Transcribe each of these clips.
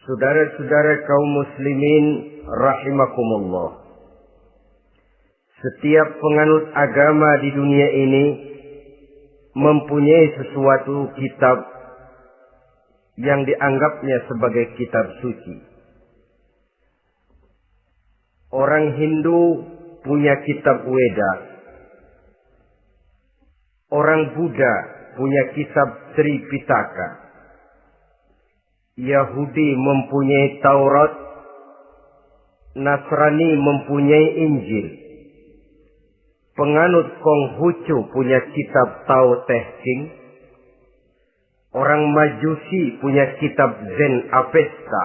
Saudara-saudara kaum muslimin rahimakumullah. Setiap penganut agama di dunia ini mempunyai sesuatu kitab yang dianggapnya sebagai kitab suci. Orang Hindu punya kitab Weda. Orang Buddha punya kitab Tripitaka. Yahudi mempunyai Taurat. Nasrani mempunyai Injil. Penganut Konghucu punya kitab Tao Te Ching. Orang Majusi punya kitab Zen Avesta.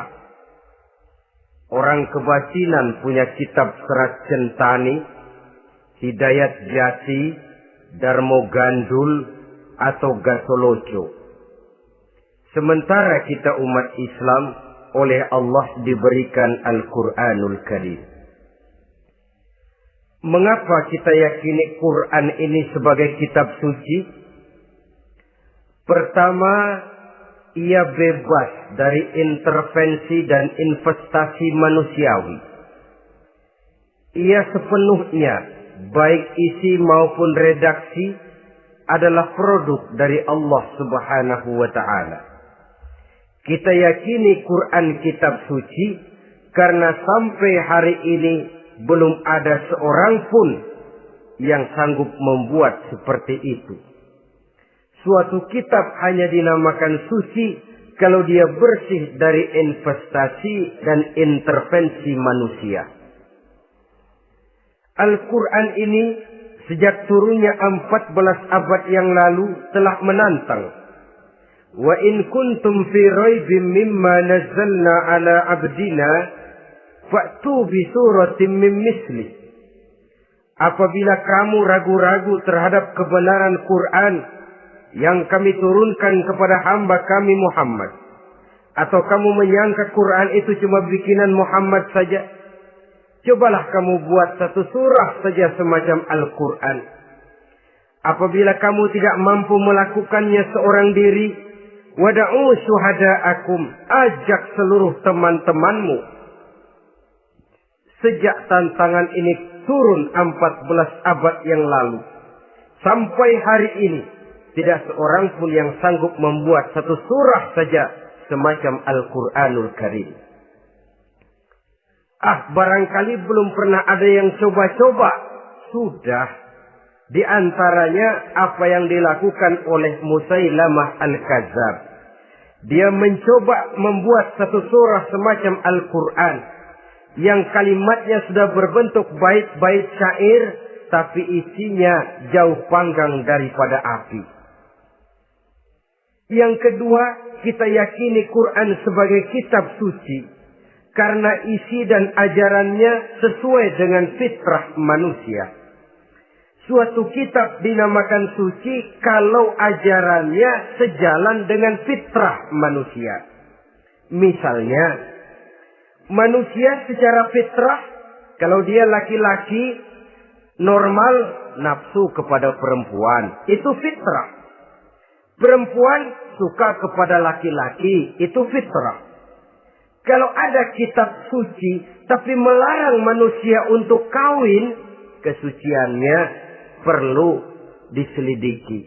Orang Kebatinan punya kitab Serat Centani, Hidayat Jati, Darmo Gandul, atau Gasoloco. Sementara kita umat Islam oleh Allah diberikan Al-Quranul Karim. Mengapa kita yakini Quran ini sebagai kitab suci? Pertama, ia bebas dari intervensi dan investasi manusiawi. Ia sepenuhnya, baik isi maupun redaksi, adalah produk dari Allah Subhanahu wa Ta'ala. Kita yakini Quran kitab suci karena sampai hari ini belum ada seorang pun yang sanggup membuat seperti itu. Suatu kitab hanya dinamakan suci kalau dia bersih dari investasi dan intervensi manusia. Al-Quran ini sejak turunnya 14 abad yang lalu telah menantang. Wa in kuntum fi raibim mimma nazzalna ala abdina fa'tu bi suratin min misli. Apabila kamu ragu-ragu terhadap kebenaran Quran yang kami turunkan kepada hamba kami Muhammad, atau kamu menyangka Quran itu cuma bikinan Muhammad saja, cobalah kamu buat satu surah saja semacam Al-Quran. Apabila kamu tidak mampu melakukannya seorang diri, wada'u syuhada'akum, ajak seluruh teman-temanmu. Sejak tantangan ini turun 14 abad yang lalu, sampai hari ini, tidak seorang pun yang sanggup membuat satu surah saja semacam Al-Quranul Karim. Barangkali belum pernah ada yang coba-coba. Sudah. Di antaranya apa yang dilakukan oleh Musailamah Al-Kadzab. Dia mencoba membuat satu surah semacam Al-Quran yang kalimatnya sudah berbentuk bait-bait syair, tapi isinya jauh panggang daripada api. Yang kedua, kita yakini Quran sebagai kitab suci karena isi dan ajarannya sesuai dengan fitrah manusia. Suatu kitab dinamakan suci kalau ajarannya sejalan dengan fitrah manusia. Misalnya, manusia secara fitrah, kalau dia laki-laki, normal nafsu kepada perempuan. Itu fitrah. Perempuan suka kepada laki-laki. Itu fitrah. Kalau ada kitab suci, tapi melarang manusia untuk kawin, kesuciannya perlu diselidiki.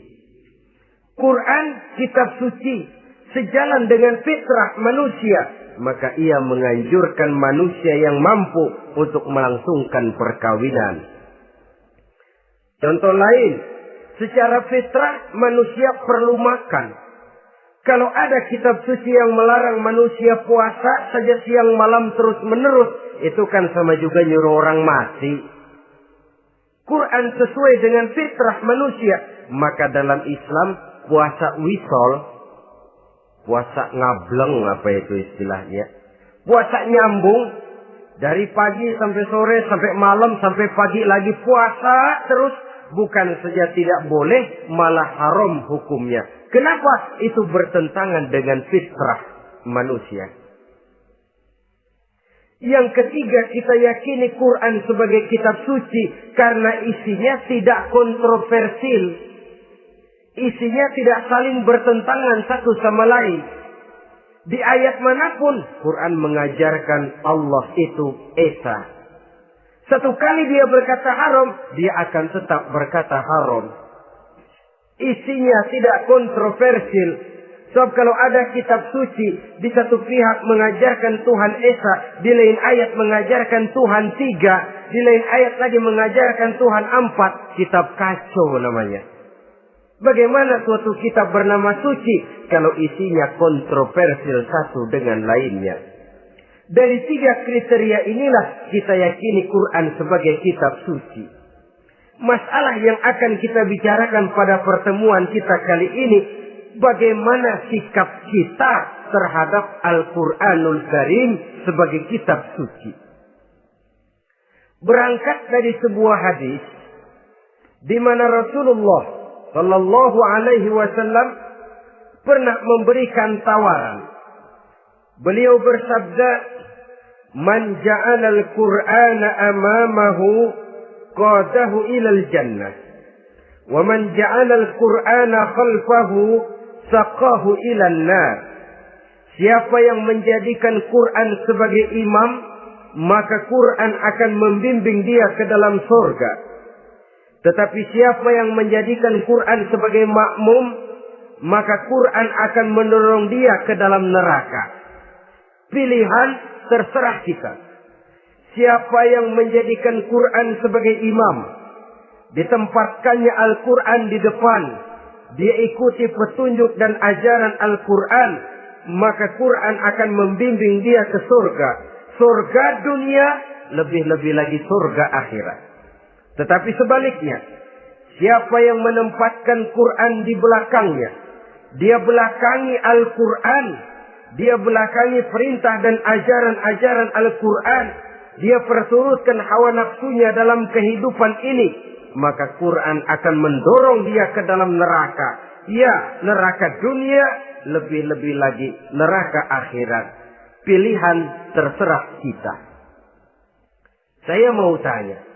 Quran kitab suci sejalan dengan fitrah manusia, maka ia menganjurkan manusia yang mampu untuk melangsungkan perkawinan. Contoh lain, secara fitrah manusia perlu makan. Kalau ada kitab suci yang melarang manusia puasa saja siang malam terus menerus, itu kan sama juga nyuruh orang mati. Quran sesuai dengan fitrah manusia. Maka dalam Islam puasa wisol, puasa ngableng, apa itu istilahnya, puasa nyambung dari pagi sampai sore, sampai malam, sampai pagi lagi puasa terus. Bukan saja tidak boleh, malah haram hukumnya. Kenapa? Itu bertentangan dengan fitrah manusia. Yang ketiga, kita yakini Quran sebagai kitab suci karena isinya tidak kontroversil. Isinya tidak saling bertentangan satu sama lain. Di ayat manapun Quran mengajarkan Allah itu esa. Satu kali dia berkata haram, dia akan tetap berkata haram. Isinya tidak kontroversial. Sebab kalau ada kitab suci, di satu pihak mengajarkan Tuhan Esa, di lain ayat mengajarkan Tuhan 3, di lain ayat lagi mengajarkan Tuhan 4, kitab kacau namanya. Bagaimana suatu kitab bernama suci kalau isinya kontroversial satu dengan lainnya? Dari 3 kriteria inilah kita yakini Quran sebagai kitab suci. Masalah yang akan kita bicarakan pada pertemuan kita kali ini, bagaimana sikap kita terhadap Al-Quranul Karim sebagai kitab suci. Berangkat dari sebuah hadis di mana Rasulullah Sallallahu Alaihi Wasallam pernah memberikan tawaran. Beliau bersabda, "Man ja'ala al-Qur'ana amamahu qadahu ilal jannah, wa man ja'ala al-Qur'ana khalfahu saqahu ilan nar." Siapa yang menjadikan Quran sebagai imam, maka Quran akan membimbing dia ke dalam surga. Tetapi siapa yang menjadikan Quran sebagai makmum, maka Quran akan mendorong dia ke dalam neraka. Pilihan terserah kita. Siapa yang menjadikan Quran sebagai imam, ditempatkannya Al-Quran di depan, dia ikuti petunjuk dan ajaran Al-Quran, maka Quran akan membimbing dia ke surga. Surga dunia, lebih-lebih lagi surga akhirat. Tetapi sebaliknya, siapa yang menempatkan Quran di belakangnya, dia belakangi Al-Quran, dia belakangi perintah dan ajaran-ajaran Al-Quran, dia perturutkan hawa nafsunya dalam kehidupan ini, maka Quran akan mendorong dia ke dalam neraka. Ya, neraka dunia, lebih-lebih lagi neraka akhirat. Pilihan terserah kita. Saya mau tanya,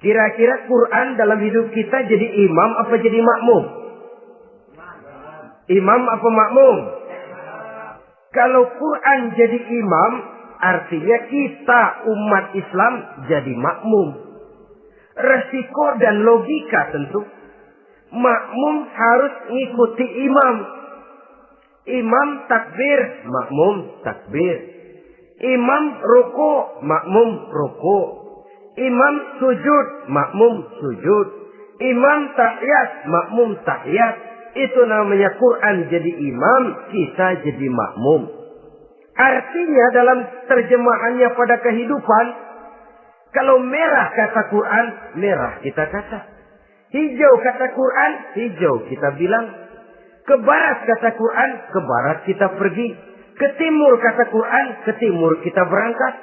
kira-kira Quran dalam hidup kita jadi imam apa jadi makmum? Imam apa makmum? Kalau Quran jadi imam, artinya kita umat Islam jadi makmum. Resiko dan logika tentu. Makmum harus ngikuti imam. Imam takbir, makmum takbir. Imam ruku, makmum ruku. Imam sujud, makmum sujud. Imam tahiyat, makmum tahiyat. Itu namanya Quran jadi imam, kita jadi makmum. Artinya dalam terjemahannya pada kehidupan, kalau merah kata Quran, merah kita kata. Hijau kata Quran, hijau kita bilang. Ke barat kata Quran, ke barat kita pergi. Ke timur kata Quran, ke timur kita berangkat.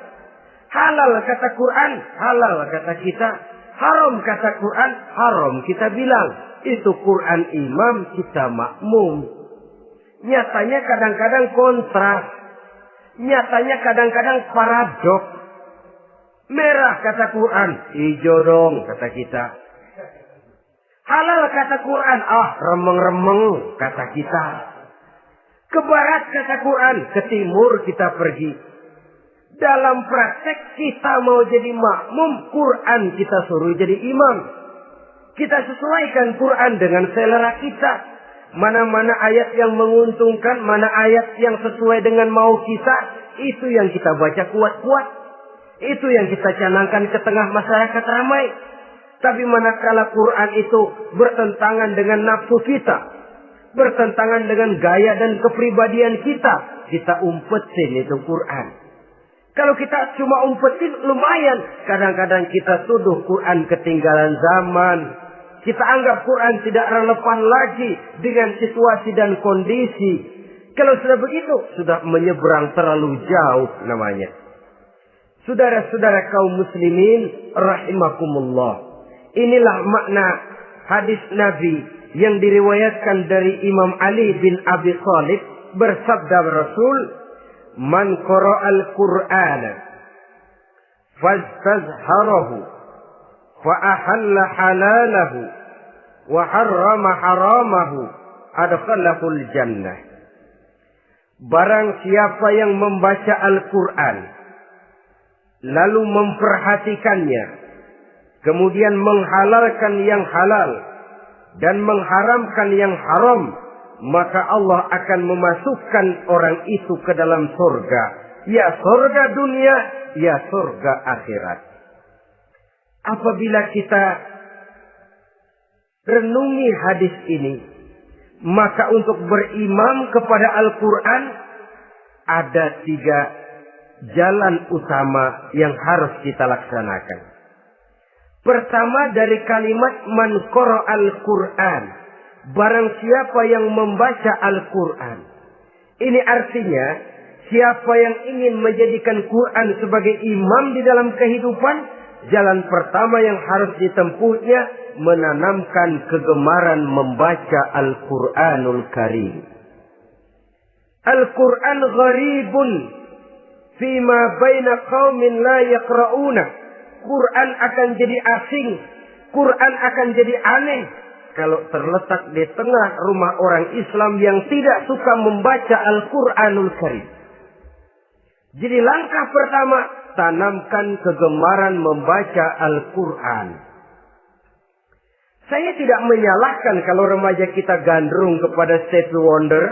Halal kata Quran, halal kata kita. Haram kata Quran, haram kita bilang. Itu Quran imam, kita makmum. Nyatanya kadang-kadang kontras. Nyatanya kadang-kadang paradok. Merah kata Quran, hijau dong kata kita. Halal kata Quran, remeng-remeng kata kita. Ke barat kata Quran, ke timur kita pergi. Dalam praktek kita mau jadi makmum, Quran kita suruh jadi imam. Kita sesuaikan Quran dengan selera kita. Mana-mana ayat yang menguntungkan, mana ayat yang sesuai dengan mau kita, itu yang kita baca kuat-kuat. Itu yang kita canangkan ke tengah masyarakat ramai. Tapi manakala Quran itu bertentangan dengan nafsu kita, bertentangan dengan gaya dan kepribadian kita, kita umpetin itu Quran. Kalau kita cuma umpetin lumayan, kadang-kadang kita tuduh Quran ketinggalan zaman. Kita anggap Quran tidak relevan lagi dengan situasi dan kondisi. Kalau sudah begitu, sudah menyeberang terlalu jauh namanya. Saudara-saudara kaum muslimin rahimakumullah. Inilah makna hadis Nabi yang diriwayatkan dari Imam Ali bin Abi Thalib, bersabda Rasul, "Man qara'al Qur'ana fastazharahu fa ahalla halalahu wa harrama haramahu adkhalahul jannah." Barang siapa yang membaca Al-Quran, lalu memperhatikannya, kemudian menghalalkan yang halal, dan mengharamkan yang haram, maka Allah akan memasukkan orang itu ke dalam surga. Ya surga dunia, ya surga akhirat. Apabila kita renungi hadis ini, maka untuk berimam kepada Al-Quran ada 3 jalan utama yang harus kita laksanakan. Pertama dari kalimat man qara al-Quran, barang siapa yang membaca Al-Quran. Ini artinya siapa yang ingin menjadikan Quran sebagai imam di dalam kehidupan, jalan pertama yang harus ditempuhnya menanamkan kegemaran membaca Al-Quranul Karim. Al-Quran gharibun fima baina qaumin la yaqra'una. Quran akan jadi asing, Quran akan jadi aneh kalau terletak di tengah rumah orang Islam yang tidak suka membaca Al-Quranul Karim. Jadi langkah pertama, tanamkan kegemaran membaca Al-Quran. Saya tidak menyalahkan kalau remaja kita gandrung kepada Stevie Wonder.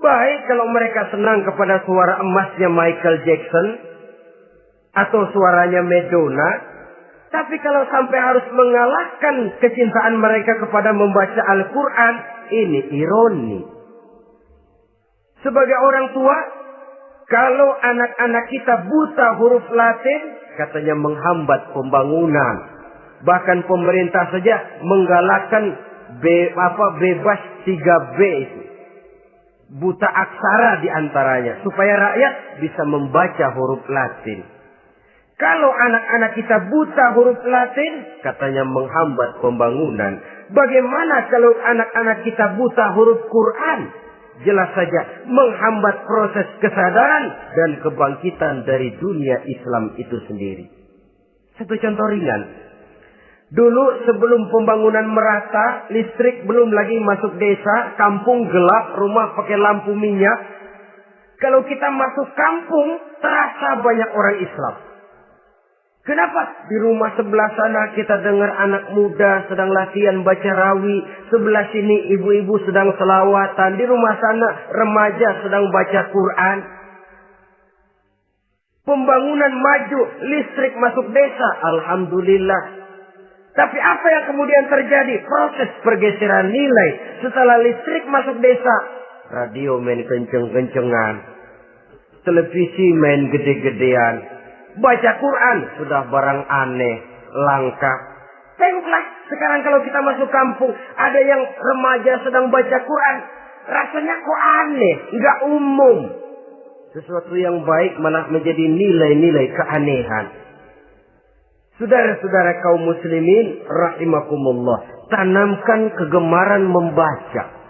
Baik kalau mereka senang kepada suara emasnya Michael Jackson atau suaranya Madonna. Tapi kalau sampai harus mengalahkan kecintaan mereka kepada membaca Al-Quran, ini ironi. Sebagai orang tua, kalau anak-anak kita buta huruf Latin, katanya menghambat pembangunan. Bahkan pemerintah saja menggalakkan bebas 3B itu. Buta aksara diantaranya. Supaya rakyat bisa membaca huruf Latin. Kalau anak-anak kita buta huruf Latin, katanya menghambat pembangunan. Bagaimana kalau anak-anak kita buta huruf Quran? Jelas saja menghambat proses kesadaran dan kebangkitan dari dunia Islam itu sendiri. Satu contoh ringan. Dulu sebelum pembangunan merata, listrik belum lagi masuk desa, kampung gelap, rumah pakai lampu minyak. Kalau kita masuk kampung, terasa banyak orang Islam. Kenapa? Di rumah sebelah sana kita dengar anak muda sedang latihan baca rawi. Sebelah sini ibu-ibu sedang selawatan. Di rumah sana remaja sedang baca Quran. Pembangunan maju, listrik masuk desa. Alhamdulillah. Tapi apa yang kemudian terjadi? Proses pergeseran nilai. Setelah listrik masuk desa, radio main kenceng-kencengan, televisi main gede-gedean, baca Quran sudah barang aneh, langka. Tengoklah sekarang kalau kita masuk kampung, ada yang remaja sedang baca Quran, rasanya kok aneh, nggak umum. Sesuatu yang baik malah menjadi nilai-nilai keanehan. Saudara-saudara kaum muslimin rahimakumullah, tanamkan kegemaran membaca.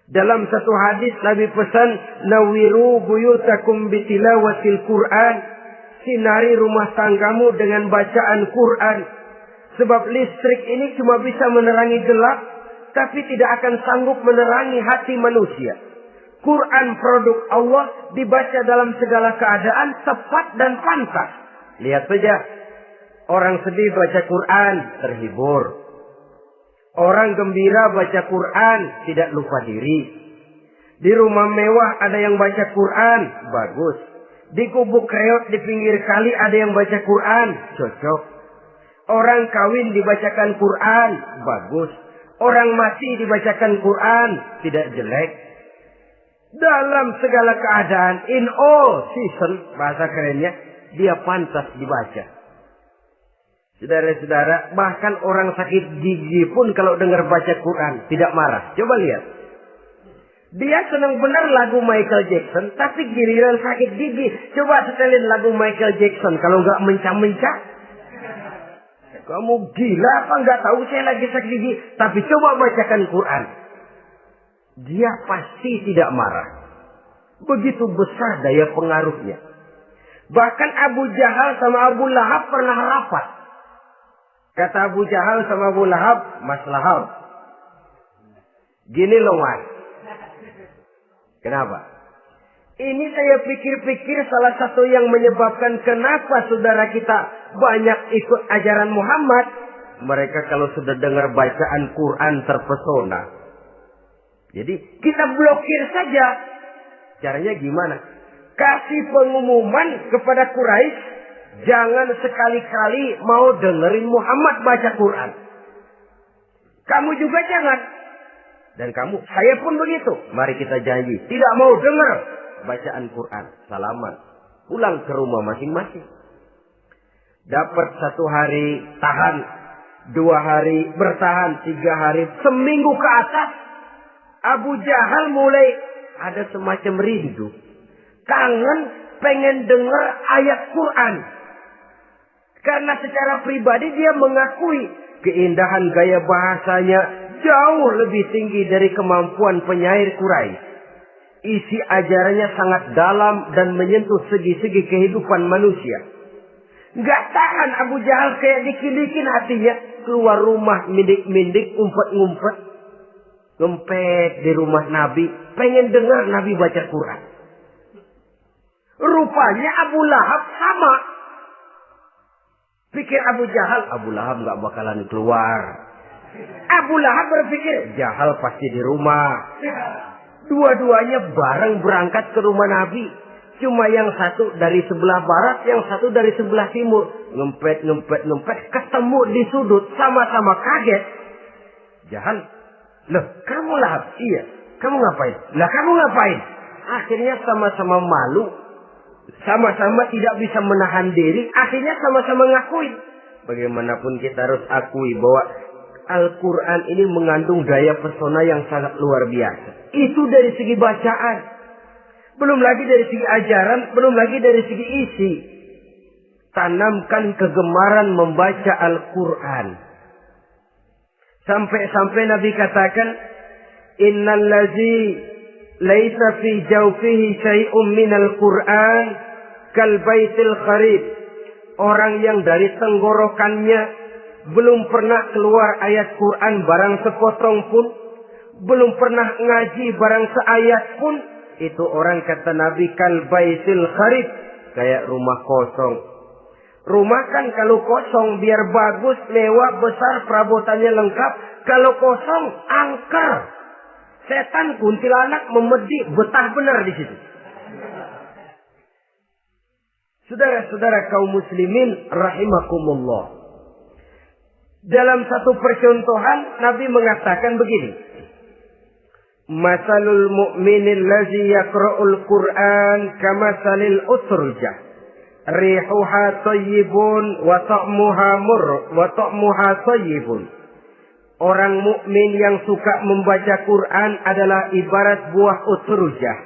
Dalam satu hadis Nabi pesan, nawiru buyutakum bitilawatil Quran, sinari rumah tanggamu dengan bacaan Quran. Sebab listrik ini cuma bisa menerangi gelap, tapi tidak akan sanggup menerangi hati manusia. Quran produk Allah dibaca dalam segala keadaan, tepat dan pantas. Lihat saja, orang sedih baca Quran, terhibur. Orang gembira baca Quran, tidak lupa diri. Di rumah mewah ada yang baca Quran, bagus. Di gubuk reot di pinggir kali ada yang baca Quran, cocok. Orang kawin dibacakan Quran, bagus. Orang mati dibacakan Quran, tidak jelek. Dalam segala keadaan, in all season, bahasa kerennya, dia pantas dibaca. Saudara-saudara, bahkan orang sakit gigi pun kalau dengar baca Quran tidak marah. Coba lihat. Dia senang benar lagu Michael Jackson, tapi giliran sakit gigi, coba setelin lagu Michael Jackson. Kalau nggak mencah-mencah, kamu gila apa nggak tahu saya lagi sakit gigi? Tapi coba bacakan Quran, dia pasti tidak marah. Begitu besar daya pengaruhnya. Bahkan Abu Jahal sama Abu Lahab pernah rapat. Kata Abu Jahal sama Abu Lahab, Mas Lahab, gini loh Mas, Kenapa? Ini saya pikir-pikir salah satu yang menyebabkan kenapa saudara kita banyak ikut ajaran Muhammad. Mereka kalau sudah dengar bacaan Quran terpesona. Jadi kita blokir saja. Caranya gimana? Kasih pengumuman kepada Quraisy, jangan sekali-kali mau dengerin Muhammad baca Quran. Kamu juga jangan. Dan kamu, saya pun begitu. Mari kita janji, tidak mau dengar bacaan Quran. Salaman. Pulang ke rumah masing-masing. Dapat 1 hari tahan, 2 hari bertahan, 3 hari, seminggu ke atas. Abu Jahal mulai ada semacam rindu. Kangen pengen dengar ayat Quran. Karena secara pribadi dia mengakui keindahan gaya bahasanya jauh lebih tinggi dari kemampuan penyair Quraisy. Isi ajarannya sangat dalam dan menyentuh segi-segi kehidupan manusia. Gak tahan Abu Jahal kayak dikilikin hatinya. Keluar rumah mindik-mindik, umpet-ngumpet. Ngempet di rumah Nabi. Pengen dengar Nabi baca Quran. Rupanya Abu Lahab sama. Pikir Abu Jahal, Abu Lahab gak bakalan keluar. Abu Lahab berpikir, Jahal pasti di rumah. Dua-duanya bareng berangkat ke rumah Nabi. Cuma yang satu dari sebelah barat, yang satu dari sebelah timur. Ngempet, ketemu di sudut, sama-sama kaget. Jahal, loh kamu Lahab? Iya. Kamu ngapain? Lah kamu ngapain? Akhirnya sama-sama malu. Sama-sama tidak bisa menahan diri. Akhirnya sama-sama ngakuin. Bagaimanapun kita harus akui bahwa Al-Quran ini mengandung daya pesona yang sangat luar biasa. Itu dari segi bacaan. Belum lagi dari segi ajaran. Belum lagi dari segi isi. Tanamkan kegemaran membaca Al-Quran. Sampai-sampai Nabi katakan, Innal ladzi laisa fi jawfihi syai'un minal Qur'an kal baitil kharib. Orang yang dari tenggorokannya belum pernah keluar ayat Quran barang sepotong pun, belum pernah ngaji barang seayat pun, itu orang kata Nabi kal baitil kharib, kayak rumah kosong. Rumah kan kalau kosong biar bagus, mewah, besar, perabotannya lengkap. Kalau kosong angker. Setan kuntilanak memedi, betah benar di situ. Saudara-saudara kaum muslimin rahimakumullah. Dalam satu percontohan Nabi mengatakan begini. Masalul mu'minil ladzi yaqra'ul Qur'an kamasalil utrujah. Rihuha thayyibun wa ta'muha murr wa ta'muha thayyibun. Orang mukmin yang suka membaca Quran adalah ibarat buah utrujah.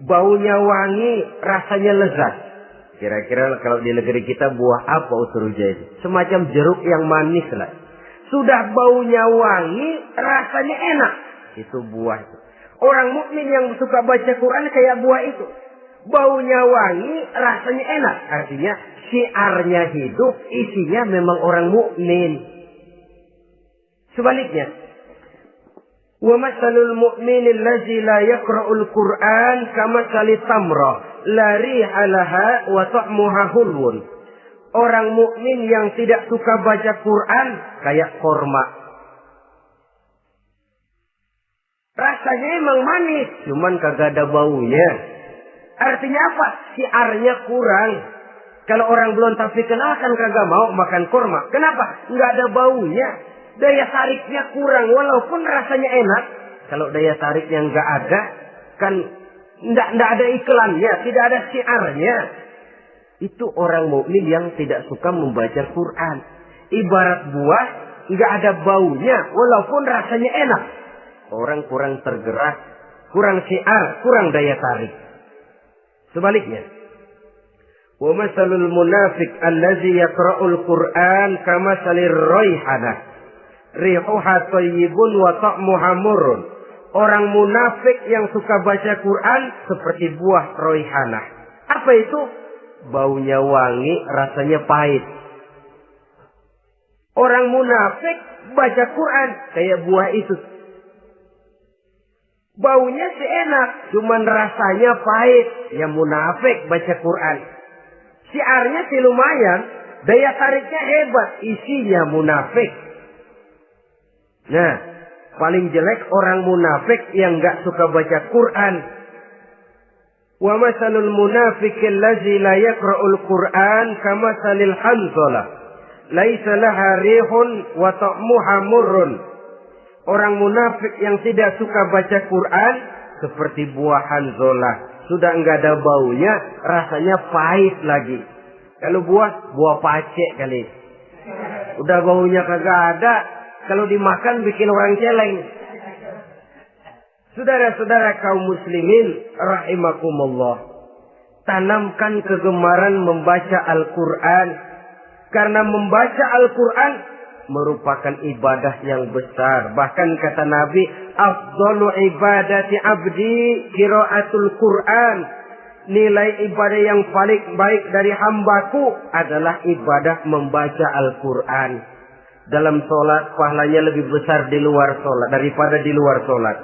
Baunya wangi, rasanya lezat. Kira-kira kalau di negeri kita buah apa utrujah itu? Semacam jeruk yang manis lah. Sudah baunya wangi, rasanya enak. Itu buah itu. Orang mukmin yang suka baca Quran kayak buah itu. Baunya wangi, rasanya enak. Artinya syiarnya hidup, isinya memang orang mukmin. Sebaliknya, wa masalul mu'minil ladzi la yaqra'ul Qur'an kamatsali tamrah la riha laha wa ta'muha hulwun. Orang mukmin yang tidak suka baca Quran kayak korma. Rasanya emang manis, cuman kagak ada baunya. Artinya apa? Syiarnya kurang. Kalau orang belum taufik kenal kan kagak mau makan korma. Kenapa? Enggak ada baunya. Daya tariknya kurang, walaupun rasanya enak. Kalau daya tariknya nggak ada, kan nggak ada iklannya, tidak ada syiarnya. Itu orang mukmin yang tidak suka membaca Quran. Ibarat buah, nggak ada baunya, walaupun rasanya enak. Orang kurang tergerak, kurang syiar, kurang daya tarik. Sebaliknya, wa masalul munafiq allazi yaqra'ul Quran kamasalir raihanah. Rihuha thayyibun wa ta'muha murrun. Orang munafik yang suka baca Quran seperti buah raihanah. Apa itu? Baunya wangi, rasanya pahit. Orang munafik baca Quran kayak buah itu. Baunya sih enak, cuman rasanya pahit. Ya munafik baca Quran. Syiarnya sih lumayan, daya tariknya hebat, isinya munafik. Nah, paling jelek orang munafik yang gak suka baca Quran. Wa masalul munafiqil ladzi la yaqra'ul Qur'an kamasalil hanzalah. Laisa laha rihun wa ta'muha murrun. Orang munafik yang tidak suka baca Quran seperti buah hanzalah. Sudah enggak ada baunya, rasanya pahit lagi. Kalau buah pacek kali. Udah baunya kagak ada, kalau dimakan bikin orang celeng. Saudara-saudara kaum muslimin rahimakumullah, tanamkan kegemaran membaca Al-Qur'an, karena membaca Al-Qur'an merupakan ibadah yang besar. Bahkan kata Nabi, afdalu ibadati abdi qiraatul Qur'an. Nilai ibadah yang paling baik dari hambaku adalah ibadah membaca Al-Qur'an. Dalam sholat pahalanya lebih besar di luar sholat daripada di luar sholat.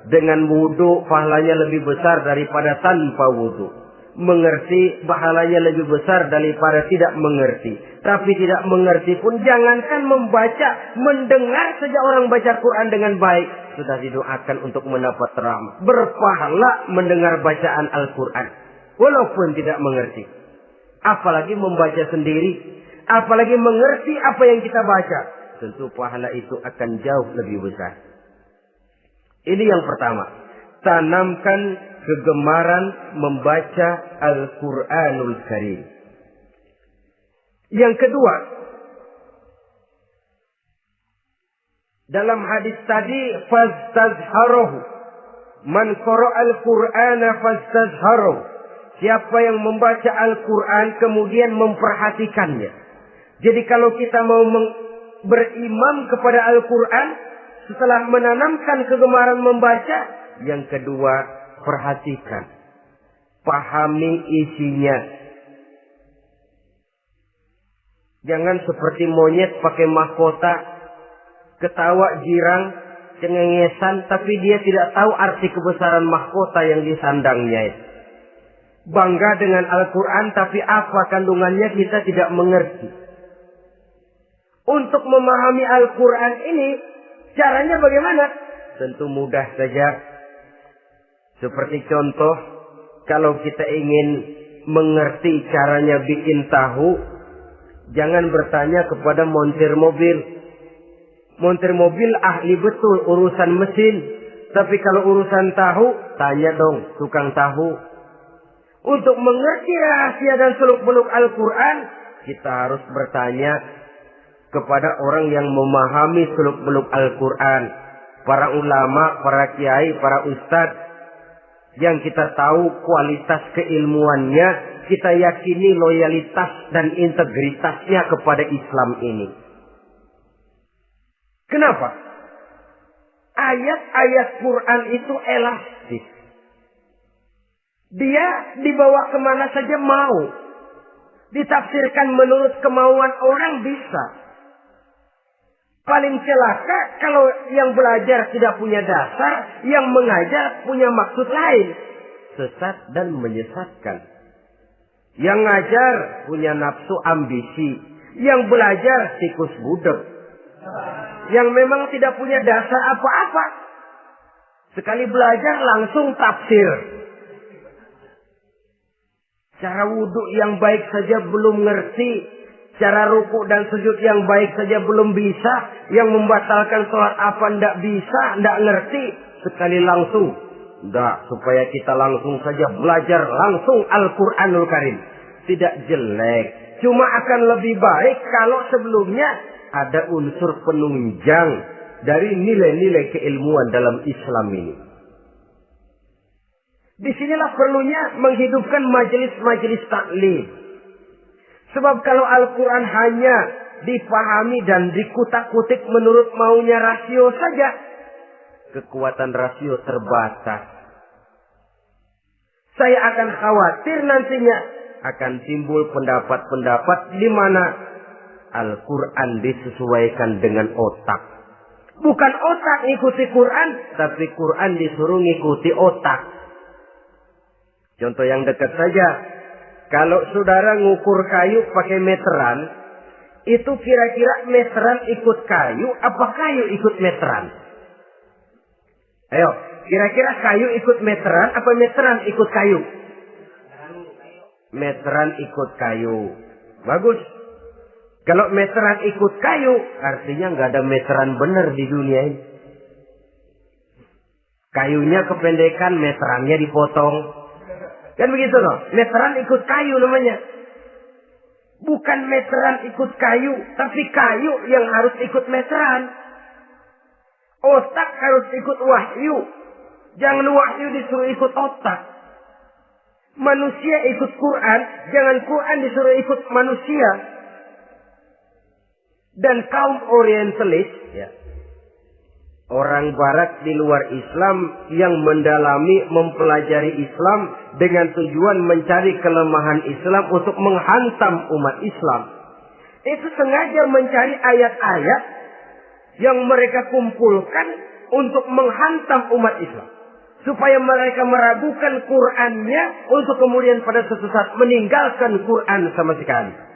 Dengan wudu pahalanya lebih besar daripada tanpa wudu. Mengerti pahalanya lebih besar daripada tidak mengerti. Tapi tidak mengerti pun jangankan membaca, mendengar saja orang baca Quran dengan baik sudah didoakan untuk mendapat rahmat. Berpahala mendengar bacaan Al-Quran walaupun tidak mengerti. Apalagi membaca sendiri, apalagi mengerti apa yang kita baca. Tentu pahala itu akan jauh lebih besar. Ini yang pertama. Tanamkan kegemaran membaca Al-Quranul Karim. Yang kedua, dalam hadis tadi, fastazharuhu. Man qara'al Qur'ana fastazharuhu. Siapa yang membaca Al-Quran kemudian memperhatikannya. Jadi kalau kita mau berimam kepada Al-Quran, setelah menanamkan kegemaran membaca, yang kedua, perhatikan. Pahami isinya. Jangan seperti monyet pakai mahkota, ketawa girang, cengengesan, tapi dia tidak tahu arti kebesaran mahkota yang disandangnya. Bangga dengan Al-Quran, tapi apa kandungannya kita tidak mengerti. Untuk memahami Al-Quran ini, caranya bagaimana? Tentu mudah saja. Seperti contoh, kalau kita ingin mengerti caranya bikin tahu, jangan bertanya kepada montir mobil. Montir mobil ahli betul urusan mesin. Tapi kalau urusan tahu, tanya dong tukang tahu. Untuk mengerti rahasia dan seluk-beluk Al-Quran, kita harus bertanya kepada orang yang memahami seluk-beluk Al-Quran. Para ulama, para kiai, para ustadz. Yang kita tahu kualitas keilmuannya, kita yakini loyalitas dan integritasnya kepada Islam ini. Kenapa? Ayat-ayat Quran itu elastis. Dia dibawa kemana saja mau. Ditafsirkan menurut kemauan orang bisa. Paling celaka kalau yang belajar tidak punya dasar, yang mengajar punya maksud lain. Sesat dan menyesatkan. Yang ngajar punya nafsu ambisi. Yang belajar tikus budek. Yang memang tidak punya dasar apa-apa. Sekali belajar langsung tafsir. Cara wudhu yang baik saja belum ngerti. Cara ruku dan sujud yang baik saja belum bisa. Yang membatalkan sholat apa ndak bisa, ndak ngerti. Sekali langsung. Ndak, supaya kita langsung saja belajar langsung Al-Quranul Karim. Tidak jelek. Cuma akan lebih baik kalau sebelumnya ada unsur penunjang dari nilai-nilai keilmuan dalam Islam ini. Disinilah perlunya menghidupkan majelis-majelis taklim. Sebab kalau Al-Quran hanya dipahami dan dikutak-kutik menurut maunya rasio saja, kekuatan rasio terbatas. Saya akan khawatir nantinya akan timbul pendapat-pendapat di mana Al-Quran disesuaikan dengan otak. Bukan otak ngikuti Quran, tapi Quran disuruh ngikuti otak. Contoh yang dekat saja. Kalau saudara ngukur kayu pakai meteran, itu kira-kira meteran ikut kayu, apa kayu ikut meteran? Ayo, kira-kira kayu ikut meteran, apa meteran ikut kayu? Meteran ikut kayu. Bagus. Kalau meteran ikut kayu, artinya nggak ada meteran benar di dunia ini. Kayunya kependekan, meterannya dipotong. Kan begitu loh. Meteran ikut kayu namanya. Bukan meteran ikut kayu, tapi kayu yang harus ikut meteran. Otak harus ikut wahyu. Jangan wahyu disuruh ikut otak. Manusia ikut Quran, jangan Quran disuruh ikut manusia. Dan kaum orientalis, ya, orang barat di luar Islam yang mendalami, mempelajari Islam dengan tujuan mencari kelemahan Islam untuk menghantam umat Islam. Itu sengaja mencari ayat-ayat yang mereka kumpulkan untuk menghantam umat Islam. Supaya mereka meragukan Qur'annya untuk kemudian pada suatu saat meninggalkan Qur'an sama sekali.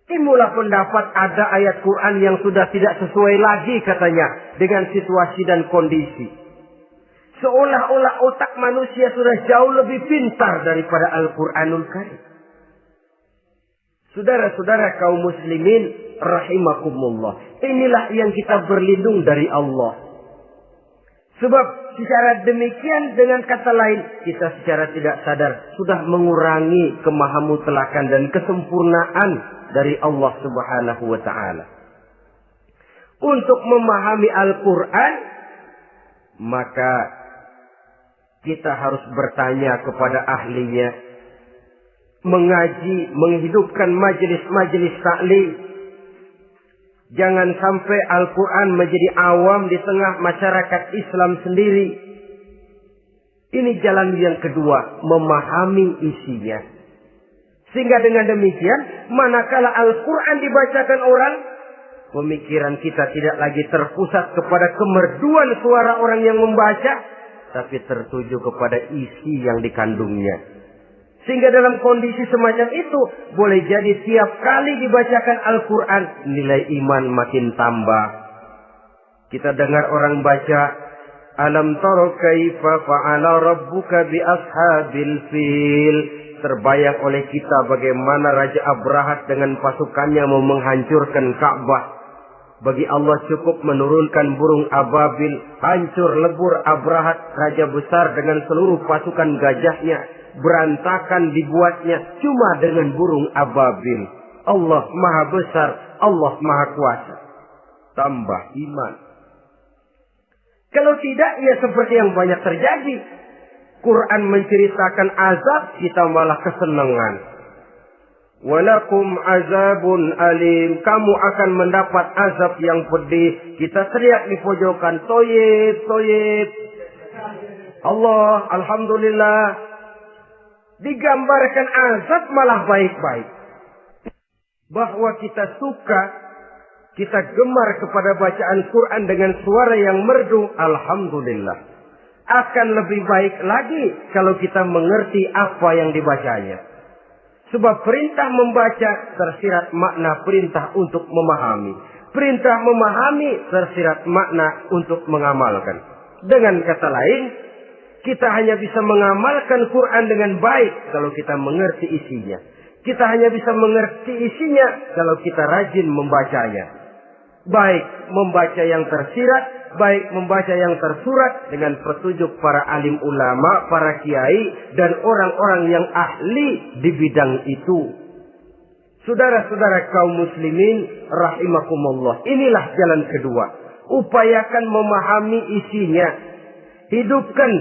Timbullah pendapat ada ayat Quran yang sudah tidak sesuai lagi katanya dengan situasi dan kondisi. Seolah-olah otak manusia sudah jauh lebih pintar daripada Al-Quranul Karim. Saudara-saudara kaum muslimin rahimakumullah. Inilah yang kita berlindung dari Allah. Sebab secara demikian dengan kata lain kita secara tidak sadar sudah mengurangi kemahamutlakan dan kesempurnaan dari Allah Subhanahu wa ta'ala. Untuk memahami Al-Quran, maka kita harus bertanya kepada ahlinya. Mengaji, menghidupkan majelis-majelis taklim. Jangan sampai Al-Quran menjadi awam di tengah masyarakat Islam sendiri. Ini jalan yang kedua, memahami isinya. Sehingga dengan demikian, manakala Al-Quran dibacakan orang, pemikiran kita tidak lagi terpusat kepada kemerduan suara orang yang membaca, tapi tertuju kepada isi yang dikandungnya. Sehingga dalam kondisi semacam itu, boleh jadi tiap kali dibacakan Al-Quran, nilai iman makin tambah. Kita dengar orang baca, Alam tara kaifa fa'ala rabbuka bi ashabil fil. Terbayang oleh kita bagaimana Raja Abrahat dengan pasukannya mau menghancurkan Ka'bah. Bagi Allah cukup menurunkan burung ababil, hancur lebur Abrahat, raja besar dengan seluruh pasukan gajahnya, berantakan dibuatnya cuma dengan burung ababil. Allah Maha Besar, Allah Maha Kuasa. Tambah iman. Kalau tidak, ya seperti yang banyak terjadi. Quran menceritakan azab, kita malah kesenangan. Walakum azabun alim. Kamu akan mendapat azab yang pedih. Kita teriak di pojokan, toyib, toyib. Allah, alhamdulillah. Digambarkan azab malah baik-baik. Bahwa kita suka, kita gemar kepada bacaan Quran dengan suara yang merdu, alhamdulillah. Akan lebih baik lagi kalau kita mengerti apa yang dibacanya. Sebab perintah membaca tersirat makna perintah untuk memahami. Perintah memahami tersirat makna untuk mengamalkan. Dengan kata lain, kita hanya bisa mengamalkan Quran dengan baik kalau kita mengerti isinya. Kita hanya bisa mengerti isinya kalau kita rajin membacanya. Baik membaca yang tersirat, baik membaca yang tersurat dengan petunjuk para alim ulama, para kiai, dan orang-orang yang ahli di bidang itu. Saudara-saudara kaum muslimin rahimakumullah. Inilah jalan kedua. Upayakan memahami isinya. Hidupkan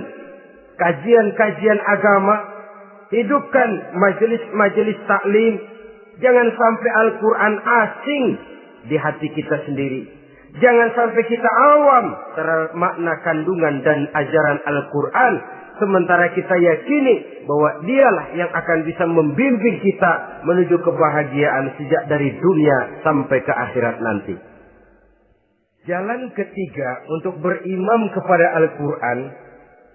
kajian-kajian agama. Hidupkan majelis-majelis taklim. Jangan sampai Al-Quran asing di hati kita sendiri. Jangan sampai kita awam terhadap makna kandungan dan ajaran Al-Quran. Sementara kita yakini bahwa dialah yang akan bisa membimbing kita menuju kebahagiaan sejak dari dunia sampai ke akhirat nanti. Jalan ketiga untuk berimam kepada Al-Quran,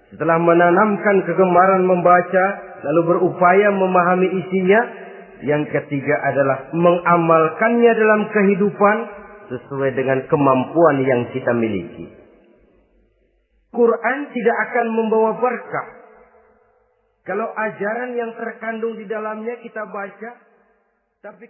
setelah menanamkan kegemaran membaca, lalu berupaya memahami isinya, yang ketiga adalah mengamalkannya dalam kehidupan sesuai dengan kemampuan yang kita miliki. Quran tidak akan membawa berkah kalau ajaran yang terkandung di dalamnya kita baca, tapi